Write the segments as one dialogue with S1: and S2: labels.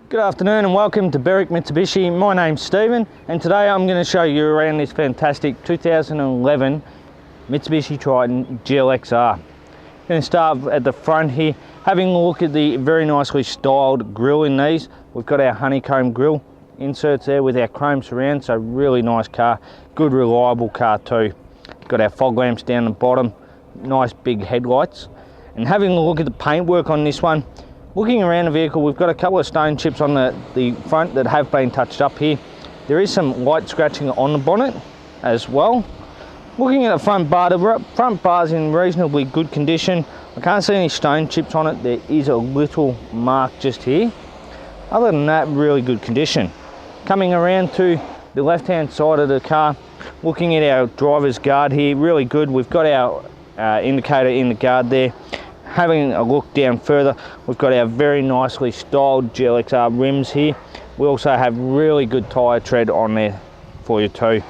S1: Good afternoon and welcome to Berwick Mitsubishi. My name's Stephen and today I'm going to show you around this fantastic 2011 Mitsubishi Triton GLX-R. I'm going to start at the front here, having a look at the very nicely styled grille in these. We've got our honeycomb grille inserts there with our chrome surround, so really nice car, good reliable car too. Got our fog lamps down the bottom, nice big headlights. And having a look at the paintwork on this one, looking around the vehicle, we've got a couple of stone chips on the front that have been touched up here. There is some light scratching on the bonnet as well. Looking at the front bar, the front bar's in reasonably good condition. I can't see any stone chips on it. There is a little mark just here. Other than that, really good condition. Coming around to the left-hand side of the car, looking at our driver's guard here, really good. We've got our indicator in the guard there. Having a look down further, we've got our very nicely styled GLX-R rims here. We also have really good tyre tread on there for you too.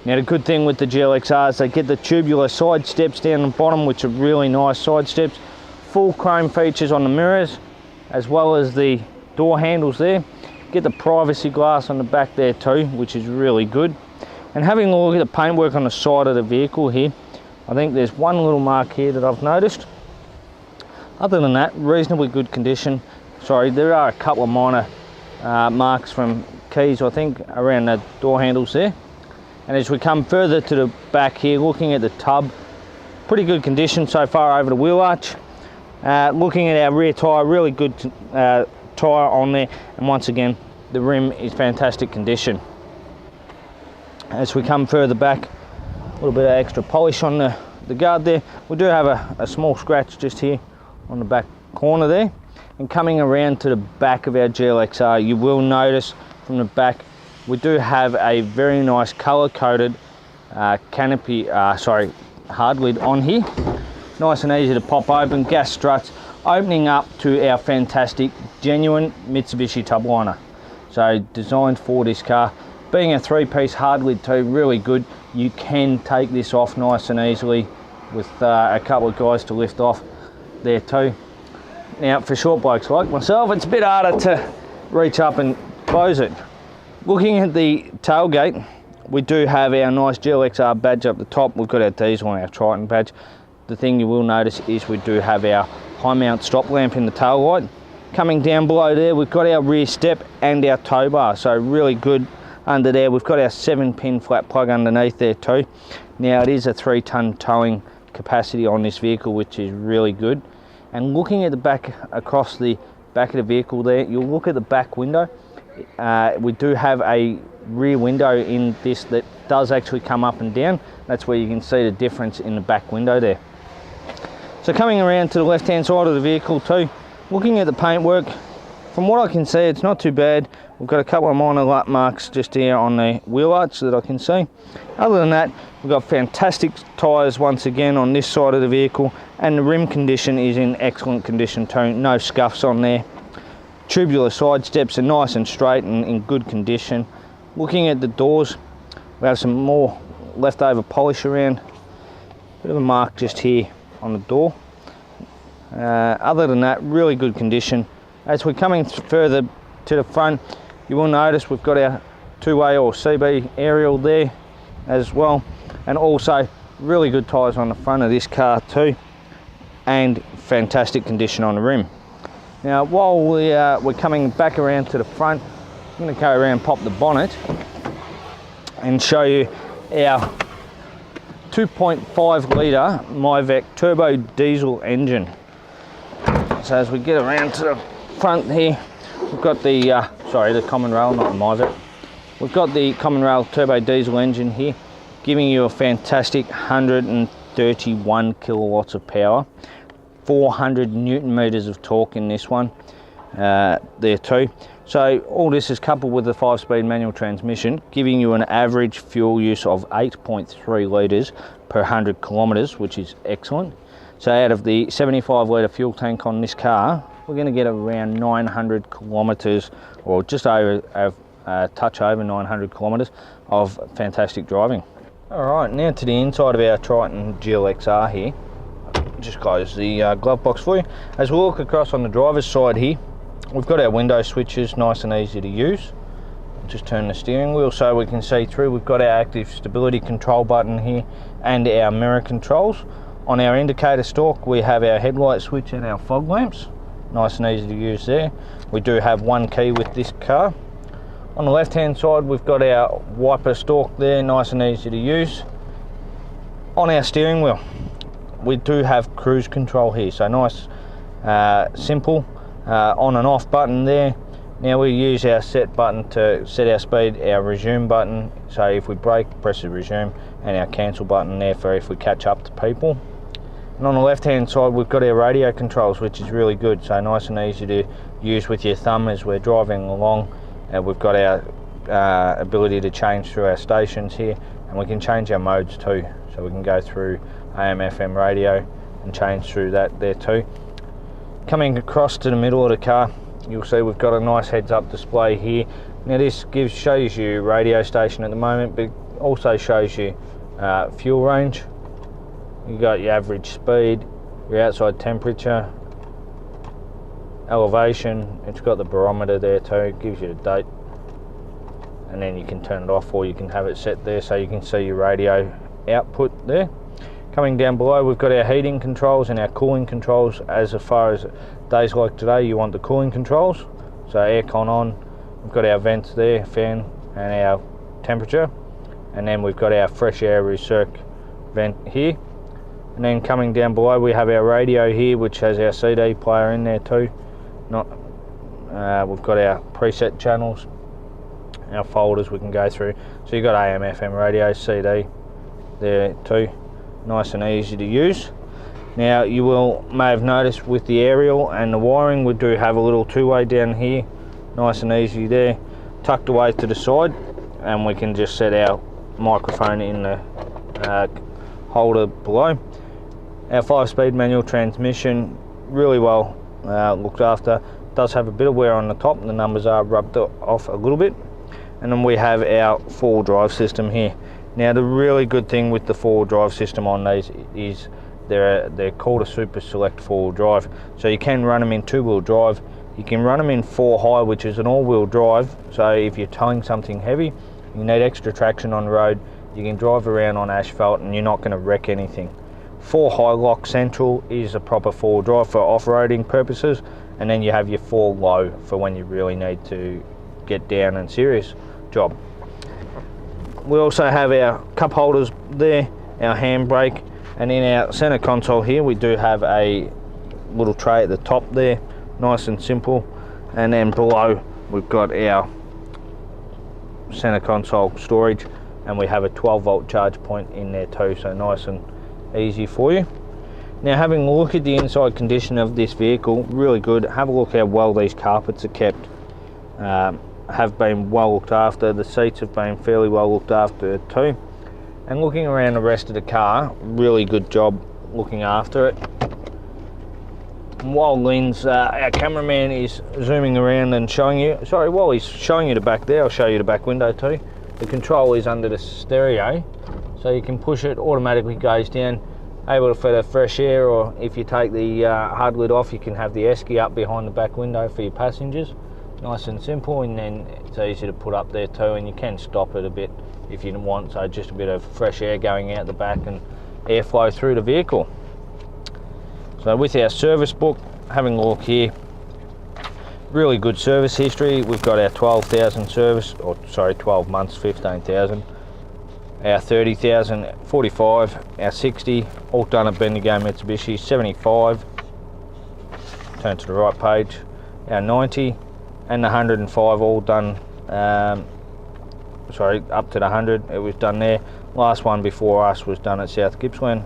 S1: Now the good thing with the GLX-R is they get the tubular side steps down the bottom, which are really nice side steps. Full chrome features on the mirrors, as well as the door handles there. Get the privacy glass on the back there too, which is really good. And having a look at the paintwork on the side of the vehicle here, I think there's one little mark here that I've noticed. Other than that, reasonably good condition. Sorry, there are a couple of minor marks from keys, I think, around the door handles there. And as we come further to the back here, looking at the tub, pretty good condition so far over the wheel arch. Looking at our rear tyre, really good tyre on there. And once again, the rim is fantastic condition. As we come further back, a little bit of extra polish on the guard there. We do have a small scratch just here on the back corner there. And coming around to the back of our GLX-R, you will notice from the back we do have a very nice color coded canopy, hard lid on here. Nice and easy to pop open, gas struts opening up to our fantastic genuine Mitsubishi tub liner. So designed for this car, being a three-piece hard lid too, really good. You can take this off nice and easily with a couple of guys to lift off there too. Now for short blokes like myself, it's a bit harder to reach up and close it. Looking at the tailgate, we do have our nice GLX-R badge up the top. We've got our diesel and our Triton badge. The thing you will notice is we do have our high mount stop lamp in the tail light. Coming down below there, we've got our rear step and our tow bar, so really good. Under there, we've got our 7-pin flat plug underneath there too. Now it is a 3-ton towing capacity on this vehicle, which is really good. And looking at the back, across the back of the vehicle there, you'll look at the back window. We do have a rear window in this that does actually come up and down. That's where you can see the difference in the back window there. So coming around to the left hand side of the vehicle too, looking at the paintwork, from what I can see, it's not too bad. We've got a couple of minor lap marks just here on the wheel arch that I can see. Other than that, we've got fantastic tyres once again on this side of the vehicle, and the rim condition is in excellent condition too. No scuffs on there. Tubular side steps are nice and straight and in good condition. Looking at the doors, we have some more leftover polish around. Bit of a mark just here on the door. Other than that, really good condition. As we're coming further to the front, you will notice we've got our two-way or CB aerial there as well, and also really good tyres on the front of this car too, and fantastic condition on the rim. Now while we're coming back around to the front, I'm going to go around and pop the bonnet and show you our 2.5 litre MY11 turbo diesel engine. So as we get around to the front here, we've got the common rail, not the MY11. We've got the common rail turbo diesel engine here, giving you a fantastic 131 kilowatts of power, 400 newton meters of torque in this one there too. So all this is coupled with the 5-speed manual transmission, giving you an average fuel use of 8.3 litres per 100 kilometres, which is excellent. So out of the 75 litre fuel tank on this car, we're going to get around 900 kilometres, or just over a touch over 900 kilometres of fantastic driving. Alright, now to the inside of our Triton GLX-R here. Just close the glove box for you. As we look across on the driver's side here, We've got our window switches, nice and easy to use. Just turn the steering wheel so we can see through. We've got our active stability control button here and our mirror controls. On our indicator stalk we have our headlight switch and our fog lamps, nice and easy to use there. We do have one key with this car. On the left hand side we've got our wiper stalk there, nice and easy to use. On our steering wheel we do have cruise control here, so nice, simple on and off button there. Now we use our set button to set our speed, our resume button, so if we brake, press the resume, and our cancel button there for if we catch up to people. And on the left hand side we've got our radio controls, which is really good, so nice and easy to use with your thumb as we're driving along. We've got our ability to change through our stations here, and we can change our modes too, so we can go through AM, FM radio and change through that there too. Coming across to the middle of the car, you'll see we've got a nice heads-up display here. Now this shows you radio station at the moment, but also shows you fuel range. You've got your average speed, your outside temperature, elevation. It's got the barometer there too, it gives you the date. And then you can turn it off, or you can have it set there so you can see your radio output there. Coming down below we've got our heating controls and our cooling controls. As far as days like today, you want the cooling controls, so aircon on. We've got our vents there, fan and our temperature, and then we've got our fresh air recirc vent here. And then coming down below we have our radio here, which has our CD player in there too. We've got our preset channels, our folders we can go through, so you've got AM, FM radio, CD there too, nice and easy to use. Now you may have noticed with the aerial and the wiring, we do have a little two-way down here, nice and easy there, tucked away to the side, and we can just set our microphone in the holder below. Our 5-speed manual transmission, really well looked after. Does have a bit of wear on the top, the numbers are rubbed off a little bit. And then we have our 4-wheel drive system here. Now the really good thing with the 4-wheel drive system on these is they're called a Super Select 4-wheel drive. So you can run them in 2-wheel drive, you can run them in 4-high, which is an all-wheel drive. So if you're towing something heavy, you need extra traction on the road, you can drive around on asphalt and you're not going to wreck anything. 4-high lock central is a proper 4-wheel drive for off-roading purposes, and then you have your 4-low for when you really need to get down and serious job. We also have our cup holders there, our handbrake, and in our center console here we do have a little tray at the top there, nice and simple. And then below we've got our center console storage, and we have a 12-volt charge point in there too, so nice and easy for you. Now having a look at the inside condition of this vehicle, really good. Have a look how well these carpets are kept, have been well looked after. The seats have been fairly well looked after too. And looking around the rest of the car, really good job looking after it. And while Lynn's, our cameraman, is zooming around and showing you, while he's showing you the back there, I'll show you the back window too. The control is under the stereo, so you can push it, automatically goes down, able to fit a fresh air, or if you take the hard lid off, you can have the esky up behind the back window for your passengers. Nice and simple, and then it's easy to put up there too, and you can stop it a bit if you want, so just a bit of fresh air going out the back and airflow through the vehicle. So with our service book, having a look here, really good service history. We've got our 12,000 service, or sorry, 12 months, 15,000. Our 30,000, 45, our 60, all done at Bendigo Mitsubishi, 75, turn to the right page, our 90, and the 105, all done, up to the 100, it was done there. Last one before us was done at South Gippsland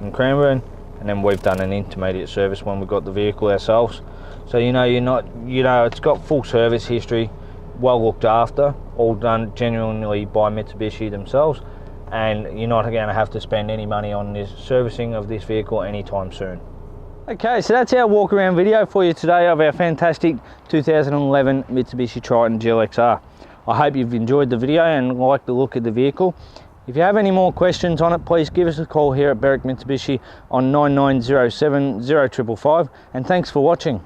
S1: in Cranbourne, and then we've done an intermediate service when we got the vehicle ourselves. So it's got full service history, well looked after, all done genuinely by Mitsubishi themselves, and you're not going to have to spend any money on this servicing of this vehicle anytime soon. Okay, so that's our walk around video for you today of our fantastic 2011 Mitsubishi Triton GLX-R. I hope you've enjoyed the video and liked the look of the vehicle. If you have any more questions on it, please give us a call here at Berwick Mitsubishi on 9907 0555, and thanks for watching.